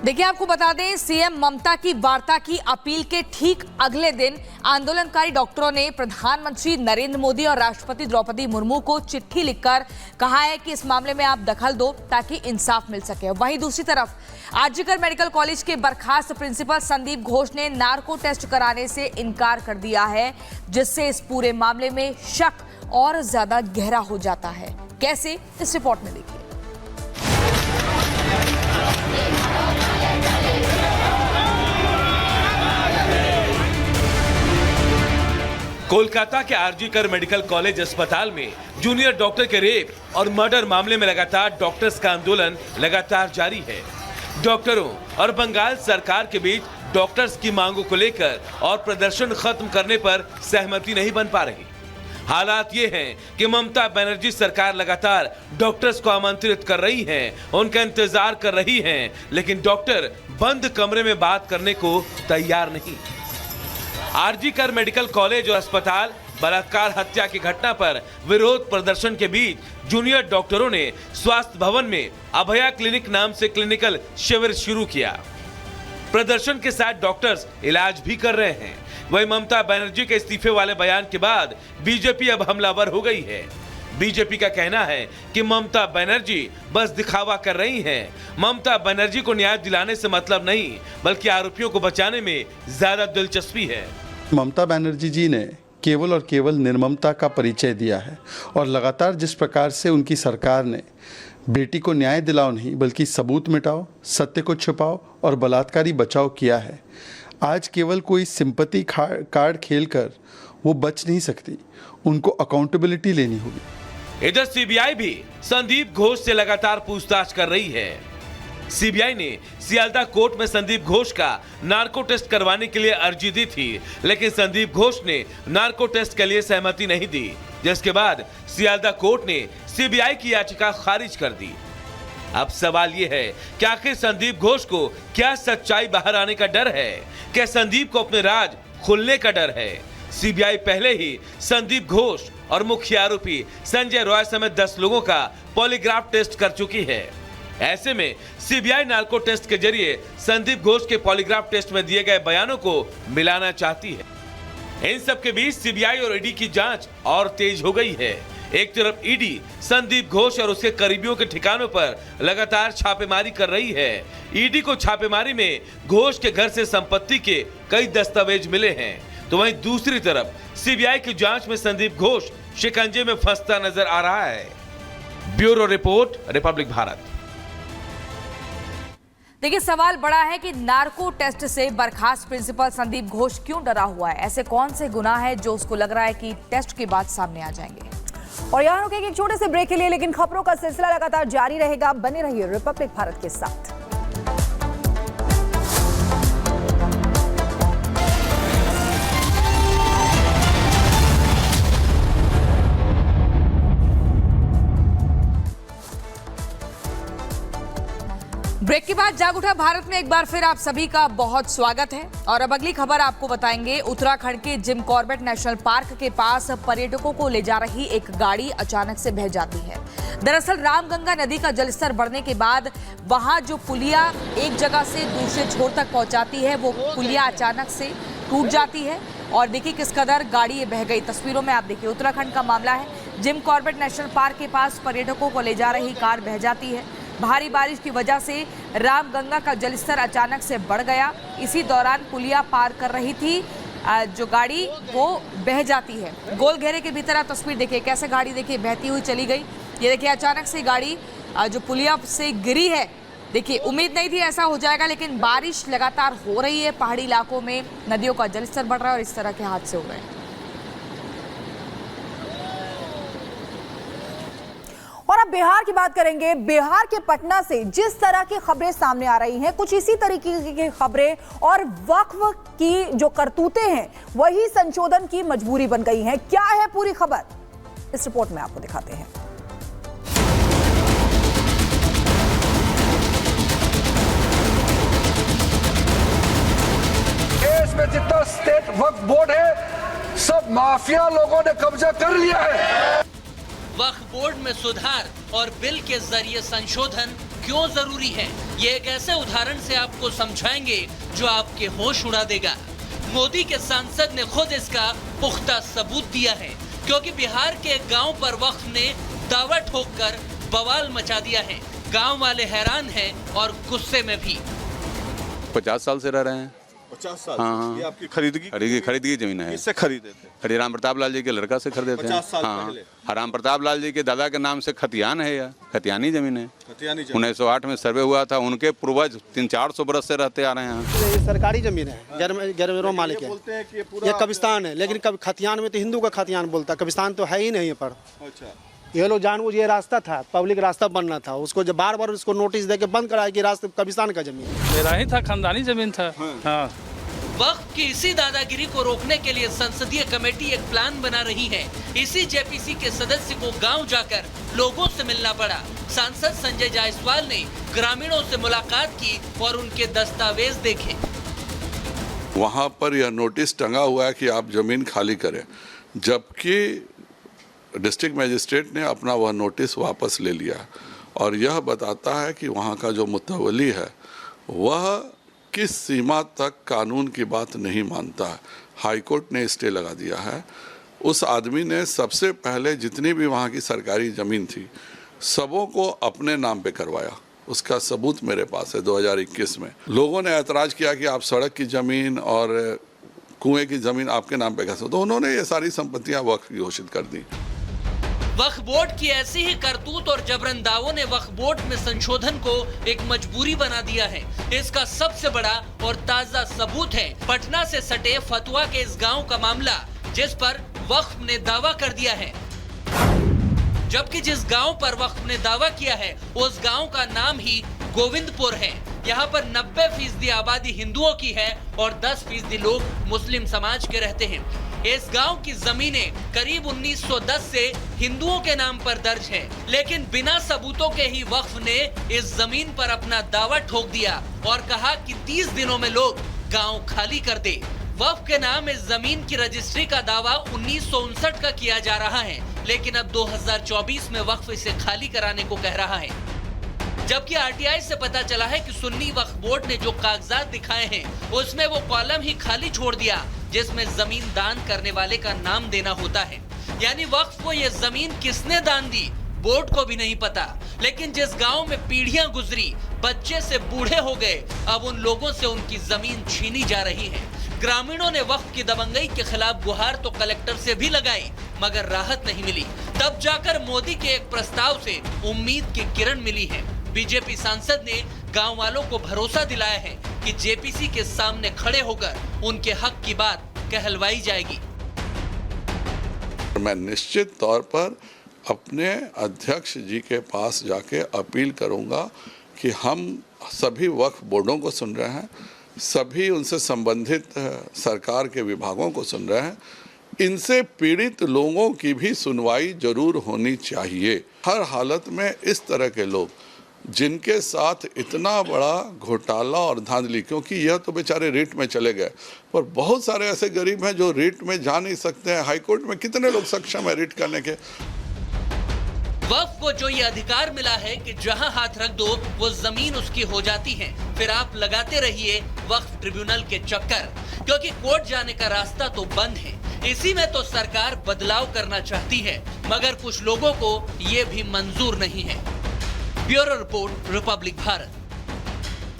देखिए, आपको बता दें, सीएम ममता की वार्ता की अपील के ठीक अगले दिन आंदोलनकारी डॉक्टरों ने प्रधानमंत्री नरेंद्र मोदी और राष्ट्रपति द्रौपदी मुर्मू को चिट्ठी लिखकर कहा है कि इस मामले में आप दखल दो ताकि इंसाफ मिल सके। वहीं दूसरी तरफ आरजीकर मेडिकल कॉलेज के बर्खास्त प्रिंसिपल संदीप घोष ने नार्को टेस्ट कराने से इनकार कर दिया है, जिससे इस पूरे मामले में शक और ज्यादा गहरा हो जाता है। कैसे, इस रिपोर्ट में देखिए। कोलकाता के आरजीकर मेडिकल कॉलेज अस्पताल में जूनियर डॉक्टर के रेप और मर्डर मामले में लगातार डॉक्टर्स का आंदोलन लगातार जारी है। डॉक्टरों और बंगाल सरकार के बीच डॉक्टर्स की मांगों को लेकर और प्रदर्शन खत्म करने पर सहमति नहीं बन पा रही। हालात ये हैं कि ममता बनर्जी सरकार लगातार डॉक्टर्स को आमंत्रित कर रही है, उनका इंतजार कर रही है, लेकिन डॉक्टर बंद कमरे में बात करने को तैयार नहीं। आरजीकर मेडिकल कॉलेज और अस्पताल बलात्कार हत्या की घटना पर विरोध प्रदर्शन के बीच जूनियर डॉक्टरों ने स्वास्थ्य भवन में अभया क्लिनिक नाम से क्लिनिकल शिविर शुरू किया। प्रदर्शन के साथ डॉक्टर्स इलाज भी कर रहे हैं। वहीं ममता बनर्जी के इस्तीफे वाले बयान के बाद बीजेपी अब हमलावर हो गई है। बीजेपी का कहना है कि ममता बनर्जी बस दिखावा कर रही हैं। ममता बनर्जी को न्याय दिलाने से मतलब नहीं, बल्कि आरोपियों को बचाने में ज्यादा दिलचस्पी है। ममता बनर्जी जी ने केवल और केवल निर्ममता का परिचय दिया है और लगातार जिस प्रकार से उनकी सरकार ने बेटी को न्याय दिलाओ नहीं बल्कि सबूत मिटाओ, सत्य को छुपाओ और बलात्कारी बचाओ किया है, आज केवल कोई सिंपैथी कार्ड खेलकर वो बच नहीं सकती। उनको अकाउंटेबिलिटी लेनी होगी। इधर सीबीआई भी संदीप घोष से लगातार पूछताछ कर रही है। सीबीआई ने सियालदा कोर्ट में संदीप घोष का नार्को टेस्ट करवाने के लिए अर्जी दी थी, लेकिन संदीप घोष ने नार्को टेस्ट के लिए सहमति नहीं दी, जिसके बाद सियालदा कोर्ट ने सीबीआई की याचिका खारिज कर दी। अब सवाल यह है कि आखिर संदीप घोष को क्या सच्चाई बाहर आने का डर है? क्या संदीप को अपने राज खुलने का डर है? सीबीआई पहले ही संदीप घोष और मुख्य आरोपी संजय रॉय समेत 10 लोगों का पॉलीग्राफ टेस्ट कर चुकी है। ऐसे में सीबीआई नार्को टेस्ट के जरिए संदीप घोष के पॉलीग्राफ टेस्ट में दिए गए बयानों को मिलाना चाहती है। इन सब के बीच सीबीआई और ईडी की जांच और तेज हो गई है। एक तरफ ईडी संदीप घोष और उसके करीबियों के ठिकानों पर लगातार छापेमारी कर रही है। ईडी को छापेमारी में घोष के घर से संपत्ति के कई दस्तावेज मिले हैं, तो वहीं दूसरी तरफ सीबीआई की जांच में संदीप घोष शिकंजे में फंसता नजर आ रहा है। Bureau report, Republic Bharat. देखिए, सवाल बड़ा है कि नार्को टेस्ट से बर्खास्त प्रिंसिपल संदीप घोष क्यों डरा हुआ है? ऐसे कौन से गुनाह है जो उसको लग रहा है कि टेस्ट के बाद सामने आ जाएंगे? और यहाँ रुकेंगे एक छोटे से ब्रेक के लिए, लेकिन खबरों का सिलसिला लगातार जारी रहेगा। बने रहिए रिपब्लिक भारत के साथ। ब्रेक के बाद जाग उठा भारत में एक बार फिर आप सभी का बहुत स्वागत है। और अब अगली खबर आपको बताएंगे। उत्तराखंड के जिम कॉर्बेट नेशनल पार्क के पास पर्यटकों को ले जा रही एक गाड़ी अचानक से बह जाती है। दरअसल रामगंगा नदी का जलस्तर बढ़ने के बाद वहां जो पुलिया एक जगह से दूसरे छोर तक पहुंचाती है, वो पुलिया अचानक से टूट जाती है और देखिए किस कदर गाड़ी ये बह गई। तस्वीरों में आप देखिए, उत्तराखंड का मामला है। जिम कॉर्बेट नेशनल पार्क के पास पर्यटकों को ले जा रही कार बह जाती है। भारी बारिश की वजह से रामगंगा का जलस्तर अचानक से बढ़ गया। इसी दौरान पुलिया पार कर रही थी जो गाड़ी, वो बह जाती है। गोल घेरे के भीतर आप तस्वीर देखिए, कैसे गाड़ी देखिए बहती हुई चली गई। ये देखिए अचानक से गाड़ी जो पुलिया से गिरी है। देखिए, उम्मीद नहीं थी ऐसा हो जाएगा, लेकिन बारिश लगातार हो रही है। पहाड़ी इलाकों में नदियों का जलस्तर बढ़ रहा है और इस तरह के हादसे हो रहे हैं। और अब बिहार की बात करेंगे। बिहार के पटना से जिस तरह की खबरें सामने आ रही हैं, कुछ इसी तरीके की खबरें और वक्फ की जो करतूतें हैं वही संशोधन की मजबूरी बन गई हैं। क्या है पूरी खबर, इस रिपोर्ट में आपको दिखाते हैं। देश में जितना स्टेट वक्फ बोर्ड है, सब माफिया लोगों ने कब्जा कर लिया है। वक्फ बोर्ड में सुधार और बिल के जरिए संशोधन क्यों जरूरी है, ये एक ऐसे उदाहरण से आपको समझाएंगे जो आपके होश उड़ा देगा। मोदी के सांसद ने खुद इसका पुख्ता सबूत दिया है, क्योंकि बिहार के एक गांव पर वक्फ ने दावा ठोककर बवाल मचा दिया है। गांव वाले हैरान हैं और गुस्से में भी। 50 साल से रह रहे हैं। 50 साल हाँ। ये आपकी खरीदगी जमीन है। किससे खरीदे थे? खरीद राम प्रताप लाल जी के लड़का से खरीदे थे। 50 साल हाँ। पहले। राम प्रताप लाल जी के दादा के नाम से खतियान है, या खतियानी जमीन है। खतियानी जमीन। 1908 में सर्वे हुआ था, उनके पूर्वज 300-400 बरस से रहते आ रहे हैं। ये सरकारी जमीन है, गैर मालिक है। बोलते हैं कि पूरा ये कब्रिस्तान है, लेकिन कब खतियान में तो हिंदू का खतियान बोलता है, कब्रिस्तान तो है ही नहीं पर। अच्छा, ये लोग जानबूझ, ये रास्ता था, पब्लिक रास्ता बनना था, उसको जब बार बार उसको नोटिस देके बंद कराया कि रास्ता कब्रिस्तान का जमीन है। मेरा ही था, खानदानी जमीन था। हाँ। वक्फ की इसी दादागिरी को रोकने के लिए संसदीय कमेटी एक प्लान बना रही है। इसी जेपीसी के सदस्य को गांव जाकर लोगों से मिलना पड़ा। सांसद संजय जायसवाल ने ग्रामीणों से मुलाकात की और उनके दस्तावेज देखे। वहाँ पर यह नोटिस टंगा हुआ है कि आप जमीन खाली करें, जबकि डिस्ट्रिक्ट मजिस्ट्रेट ने अपना वह नोटिस वापस ले लिया और यह बताता है कि वहाँ का जो मुतवली है वह किस सीमा तक कानून की बात नहीं मानता है। हाईकोर्ट ने स्टे लगा दिया है। उस आदमी ने सबसे पहले जितनी भी वहाँ की सरकारी ज़मीन थी सबों को अपने नाम पे करवाया। उसका सबूत मेरे पास है। 2021 में लोगों ने ऐतराज़ किया कि आप सड़क की ज़मीन और कुएं की ज़मीन आपके नाम पे कैसे, तो उन्होंने ये सारी संपत्तियाँ वक्फ घोषित कर दी। वक्फ बोर्ड की ऐसी ही करतूत और जबरन दावों ने वक्फ बोर्ड में संशोधन को एक मजबूरी बना दिया है। इसका सबसे बड़ा और ताजा सबूत है पटना से सटे फतुआ के इस गांव का मामला, जिस पर वक्फ ने दावा कर दिया है। जबकि जिस गांव पर वक्फ ने दावा किया है उस गांव का नाम ही गोविंदपुर है। यहाँ पर 90% आबादी हिंदुओं की है और 10% लोग मुस्लिम समाज के रहते हैं। इस गांव की जमीनें करीब 1910 से हिंदुओं के नाम पर दर्ज है, लेकिन बिना सबूतों के ही वक्फ ने इस जमीन पर अपना दावा ठोक दिया और कहा कि 30 दिनों में लोग गांव खाली कर दे। वक्फ के नाम इस जमीन की रजिस्ट्री का दावा 1959 का किया जा रहा है, लेकिन अब 2024 में वक्फ इसे खाली कराने को कह रहा है। जबकि आरटीआई से पता चला है कि सुन्नी वक्फ बोर्ड ने जो कागजात दिखाए हैं उसमें वो कॉलम ही खाली छोड़ दिया जिसमें जमीन दान करने वाले का नाम देना होता है। यानी वक्फ को ये जमीन किसने दान दी बोर्ड को भी नहीं पता। लेकिन जिस गांव में पीढ़ियां गुजरी, बच्चे से बूढ़े हो गए, अब उन लोगों से उनकी जमीन छीनी जा रही है। ग्रामीणों ने वक्फ की दबंगई के खिलाफ गुहार तो कलेक्टर से भी लगाई, मगर राहत नहीं मिली। तब जाकर मोदी के एक प्रस्ताव से उम्मीद की किरण मिली है। बीजेपी सांसद ने गांव वालों को भरोसा दिलाया है कि जेपीसी के सामने खड़े होकर उनके हक की बात कहलवाई जाएगी। मैं निश्चित तौर पर अपने अध्यक्ष जी के पास जाके अपील करूंगा कि हम सभी वक्फ बोर्डों को सुन रहे हैं, सभी उनसे संबंधित सरकार के विभागों को सुन रहे हैं। इनसे पीड़ित लोगों की भी सुनवाई जरूर होनी चाहिए। हर हालत में इस तरह के लोग जिनके साथ इतना बड़ा घोटाला और धांधली, क्योंकि यह तो बेचारे रिट में चले गए, पर बहुत सारे ऐसे गरीब हैं जो रिट में जा नहीं सकते हैं। हाईकोर्ट में कितने लोग सक्षम है रिट करने के। वक्फ को जो ये अधिकार मिला है कि जहां हाथ रख दो वो जमीन उसकी हो जाती है, फिर आप लगाते रहिए वक्फ ट्रिब्यूनल के चक्कर, क्योंकि कोर्ट जाने का रास्ता तो बंद है। इसी में तो सरकार बदलाव करना चाहती है, मगर कुछ लोगों को ये भी मंजूर नहीं है। Bureau report, Republic Bharat.